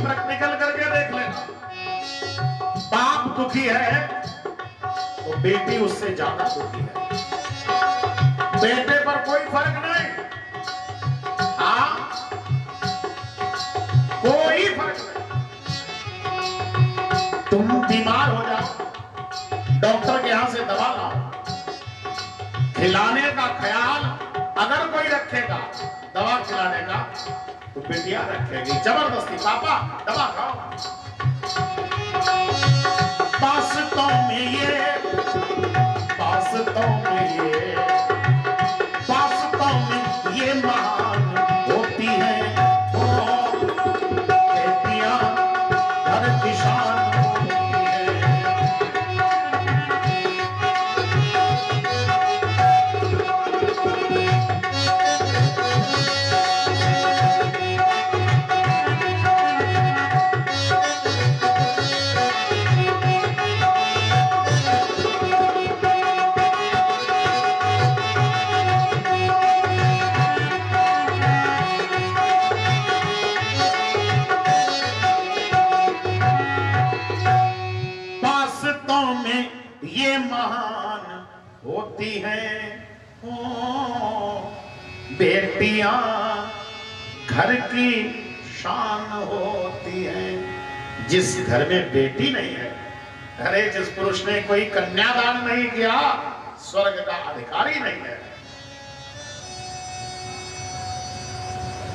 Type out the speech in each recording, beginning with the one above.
Practical करके देख लेना। बाप दुखी है तो बेटी उससे ज्यादा दुखी है। बेटे पर कोई फर्क नहीं, हाँ कोई फर्क नहीं। तुम बीमार हो जाओ, डॉक्टर के यहां से दवा लाओ, खिलाने का ख्याल अगर कोई रखेगा दवा खिलाने का तो बेटियां रखेगी जबरदस्ती, पापा दवा खाओ। पासतों में ये, पासतों में ये, पासतों में ये महान होती है वो बेटियां, घर की शान होती है। ये महान होती हैं बेटियां, घर की शान होती हैं। जिस घर में बेटी नहीं है, अरे जिस पुरुष ने कोई कन्यादान नहीं किया, स्वर्ग का अधिकारी नहीं है।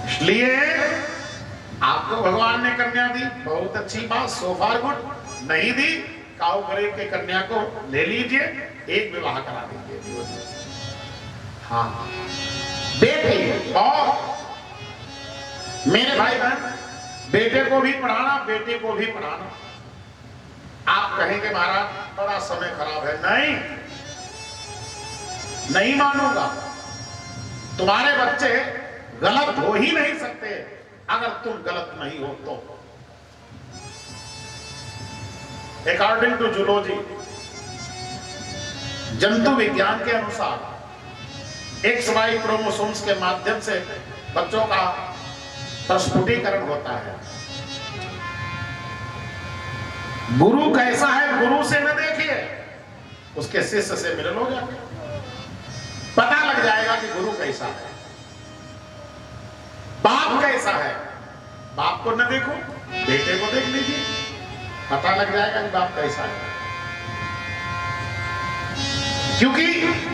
इसलिए आपको भगवान ने कन्या दी, बहुत अच्छी बात, सो फार गुड। नहीं दी, काऊ गरीब के कन्या को ले लीजिए, एक विवाह करा दीजिए। हाँ बेटी, और मेरे भाई बहन, बेटे को भी पढ़ाना, बेटे को भी पढ़ाना। आप कहेंगे महाराज बड़ा समय खराब है, नहीं नहीं मानूंगा। तुम्हारे बच्चे गलत हो ही नहीं सकते अगर तुम गलत नहीं हो तो। अकॉर्डिंग टू जूलॉजी, जंतु विज्ञान के अनुसार XY क्रोमोसोम्स के माध्यम से बच्चों का प्रस्फुटीकरण होता है। गुरु कैसा है गुरु से न देखिए, उसके शिष्य से मिल लो जाके, पता लग जाएगा कि गुरु कैसा है। बाप कैसा है, बाप को न देखो, बेटे को देख लीजिए, पता लग जाएगा कि बाप कैसा है। क्योंकि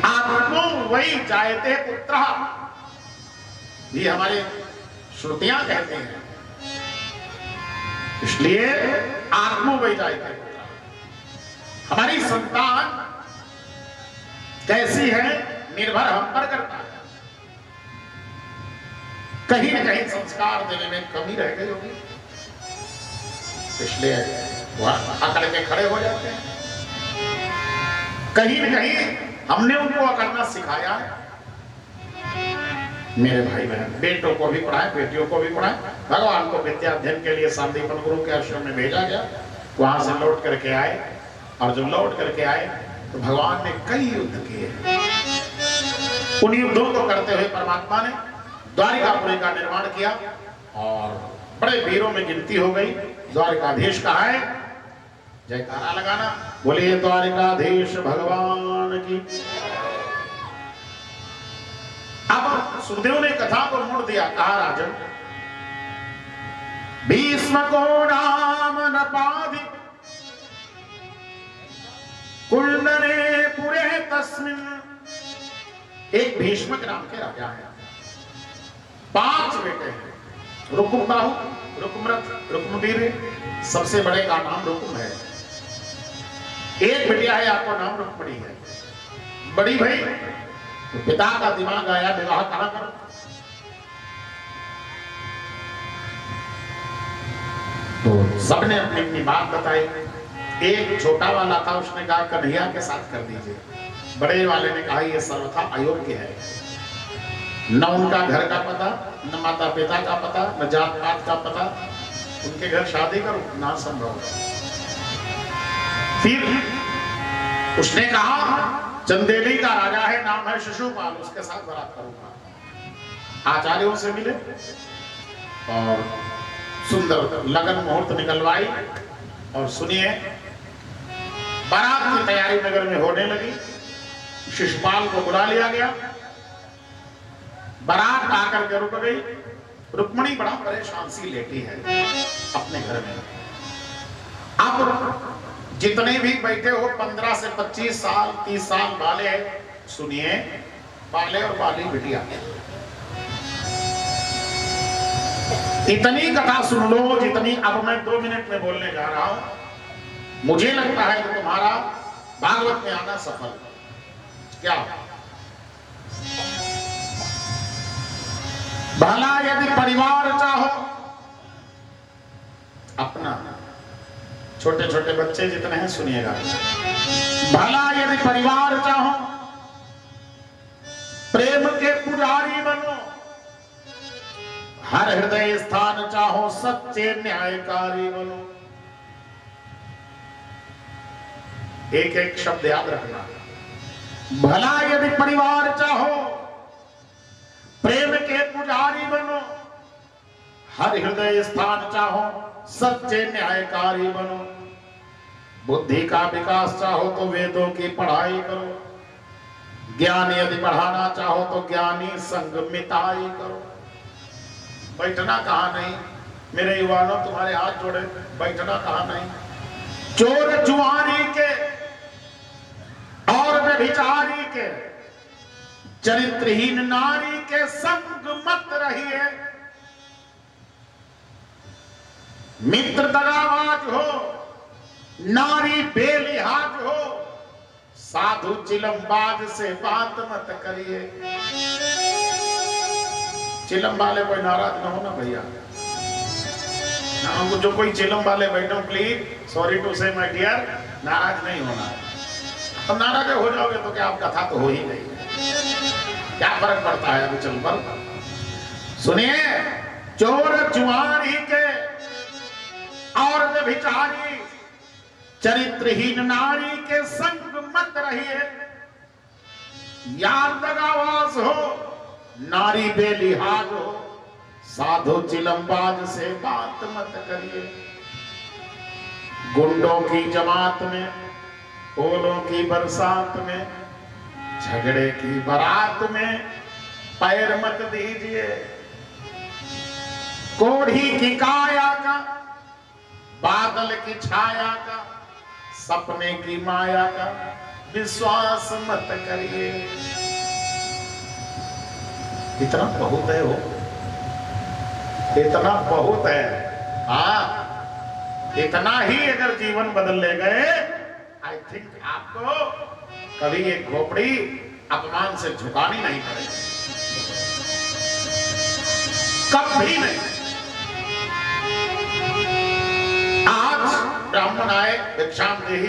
आत्मो वही जायते पुत्रः, ये हमारे श्रुतियां कहते हैं। इसलिए आत्मो वही जायते पुत्रः, हमारी संतान कैसी है निर्भर हम पर करता है। कहीं न कहीं संस्कार देने में कमी रह गई होगी, इसलिए वह अकड़ के खड़े हो जाते हैं। कहीं न कहीं हमने उनको अकड़ना सिखाया है। मेरे भाई बहन, बेटों को भी पढ़ाए, बेटियों को भी पढ़ाए। भगवान को विद्या अध्ययन के लिए सांदीपन गुरु के आश्रम में भेजा गया, वहां से लौट करके आए, और जब लौट करके आए तो भगवान ने कई युद्ध किए। उन युद्धों को करते हुए परमात्मा ने द्वारिकापुरी का निर्माण किया, और बड़े वीरों में गिनती हो गई। द्वारिकाधीश कहाँ है, जयकारा लगाना, बोलिए द्वारिकाधीश भगवान की। अब सुखदेव ने कथा को मोड़ दिया, कहा राजन, भीष्म को नाम न पादि कुंडले पुरे तस्मिन। एक भीष्मक नाम के राजा है, 5 बेटे हैं, रुकुमबाहु, रुकुमरथ, रुकुमवीर, सबसे बड़े का नाम रुकुम है। एक बिटिया है, आपको नाम रुक्मिणी है। बड़ी भाई तो पिता का दिमाग आया, विवाह कहां करो। तो सबने अपनी अपनी बात बताई। एक छोटा वाला था, उसने कहा कन्हैया के साथ कर दीजिए। बड़े वाले ने कहा यह सर्वथा अयोग्य है, न उनका घर का पता, न माता पिता का पता, न जात पात का पता, उनके घर शादी करो ना संभव। फिर उसने कहा चंदेली का राजा है, नाम है शिशुपाल, उसके साथ बारात करूंगा। आचार्यों से मिले और सुंदर लगन मुहूर्त निकलवाई। और सुनिए, बारात की तैयारी नगर में होने लगी। शिशुपाल को बुला लिया गया। बारात आकर के रुक गई। रुक्मणी बड़ा परेशान सी लेटी है अपने घर में। अब जितने भी बैठे हो 15 से 25 साल 30 साल वाले, सुनिए, बाले और बाली बिटिया, इतनी कथा सुन लो जितनी अब मैं 2 मिनट में बोलने जा रहा हूं। मुझे लगता है कि तुम्हारा भागवत में आना सफल। क्या भला यदि परिवार चाहो अपना, छोटे छोटे बच्चे जितने हैं सुनिएगा, भला यदि परिवार चाहो, प्रेम के पुजारी बनो, हर हृदय स्थान चाहो, सच्चे न्यायकारी बनो। एक एक शब्द याद रखना। भला यदि परिवार चाहो, प्रेम के पुजारी बनो, हर हृदय स्थान चाहो, सच्चे न्यायकारी बनो। बुद्धि का विकास चाहो तो वेदों की पढ़ाई करो। ज्ञान यदि बढ़ाना चाहो तो ज्ञानी संग मिताई करो। बैठना कहां नहीं मेरे युवानों, तुम्हारे हाथ जोड़े, बैठना कहां नहीं। चोर जुआरी के और व्यभिचारी के, चरित्रहीन नारी के संग मत रहिए। मित्र दगाबाज हो, नारी बेलिहाज हो, साधु चिलमबाज से बात मत करिए। चिलम वाले कोई नाराज ना हो ना भैया, ना जो कोई चिलम वाले बैठो प्लीज, सॉरी टू से माय डियर, नाराज नहीं होना। अब नाराज हो जाओगे तो क्या, आप कथा तो हो ही गई, क्या फर्क पड़ता है अभी चल पर। सुनिए, चोर जुआरी के और व्यभिचारी, चरित्रहीन नारी के संग मत रहिए। यार दगाबाज हो, नारी बेलिहाज हो, साधु चिलमबाज से बात मत करिए। गुंडों की जमात में, ओलों की बरसात में, झगड़े की बारात में पैर मत दीजिए। कोढ़ी की काया का, बादल की छाया का, सपने की माया का विश्वास मत करिए। इतना बहुत है वो, इतना बहुत है। हाँ, इतना ही अगर जीवन बदल ले गए, आई थिंक आपको कभी एक खोपड़ी अपमान से झुकानी नहीं पड़ेगी, कभी नहीं। आज ब्राह्मण आए, भिक्षाम देहि।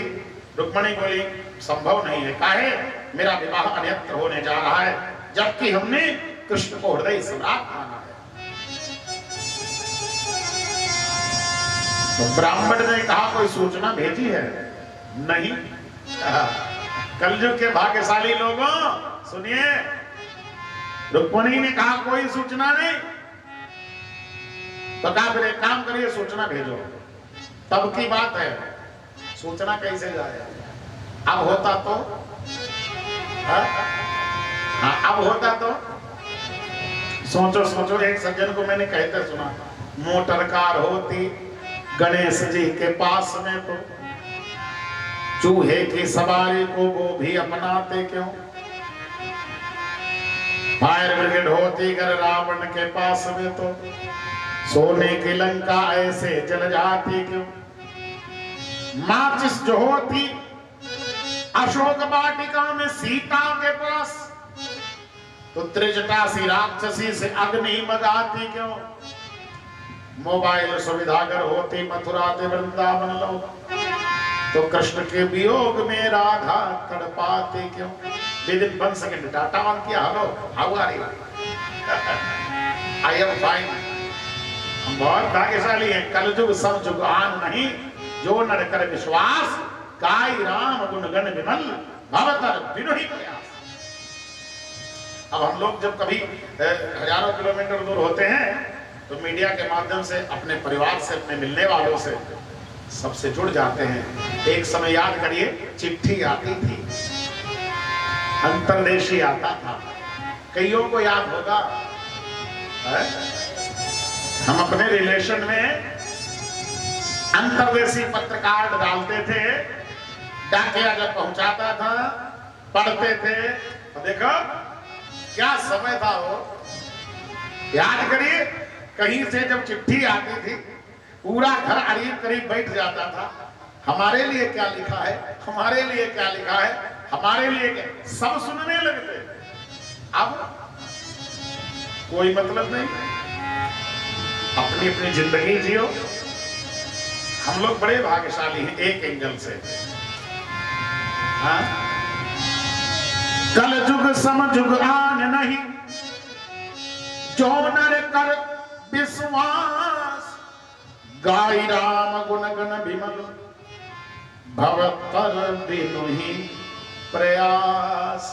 रुक्मणी बोली संभव नहीं है, काहे, मेरा विवाह अन्यत्र होने जा रहा है, जबकि हमने कृष्ण को हृदय सम्राट माना है। तो ब्राह्मण ने कहा कोई सूचना भेजी है? नहीं। कलयुग के भाग्यशाली लोगों सुनिए, रुक्मणी ने कहा कोई सूचना नहीं। तो कहा फिर एक काम करिए, सूचना भेजो। तब की बात है, सूचना कैसे जाए? अब होता तो अब होता तो सोचो सोचो, एक सज्जन को मैंने कहते सुना, मोटर कार होती गणेश जी के पास में तो चूहे की सवारी को वो भी अपनाते क्यों? फायर ब्रिगेड होती अगर रावण के पास में तो सोने की लंका ऐसे जल जाती क्यों? माचिस जो होती अशोक वाटिका में सीता के पास तो त्रिजटासी राक्षसी से अग्नि मगाती क्यों? मोबाइल सुविधा अगर होती मथुरा से वृंदावन लोग तो कृष्ण के वियोग में राधा तड़पाती क्यों? विदिन 1 सेकंड डाटा ऑन किया। Hello, how are you? I am fine. हम बहुत भाग्यशाली हैं। कलयुग सब जुगान नहीं, जो नर कर विश्वास, काई राम गुण गण विमल, भवतर बिनु ही प्रयास। अब हम लोग जब कभी हजारों किलोमीटर दूर होते हैं तो मीडिया के माध्यम से अपने परिवार से, अपने मिलने वालों से सबसे जुड़ जाते हैं। एक समय याद करिए, चिट्ठी आती थी, अंतरदेशी आता था, कईयों को याद होगा है? हम अपने रिलेशन में अंतरदेशी पत्र कार्ड डालते थे, डाकिया जब पहुंचाता था, पढ़ते थे, तो देखो क्या समय था वो। याद करिए, कहीं से जब चिट्ठी आती थी, पूरा घर करीब करीब बैठ जाता था, हमारे लिए क्या लिखा है, हमारे लिए क्या लिखा है, हमारे लिए क्या, सब सुनने लगते। अब कोई मतलब नहीं, अपनी अपनी जिंदगी जियो। हम लोग बड़े भाग्यशाली हैं एक एंगल से। हाँ? कल जुग समझुग आन नहीं, जो नर कर विश्वास, गाई राम गुण गण विमल, भवतर बिनु ही प्रयास।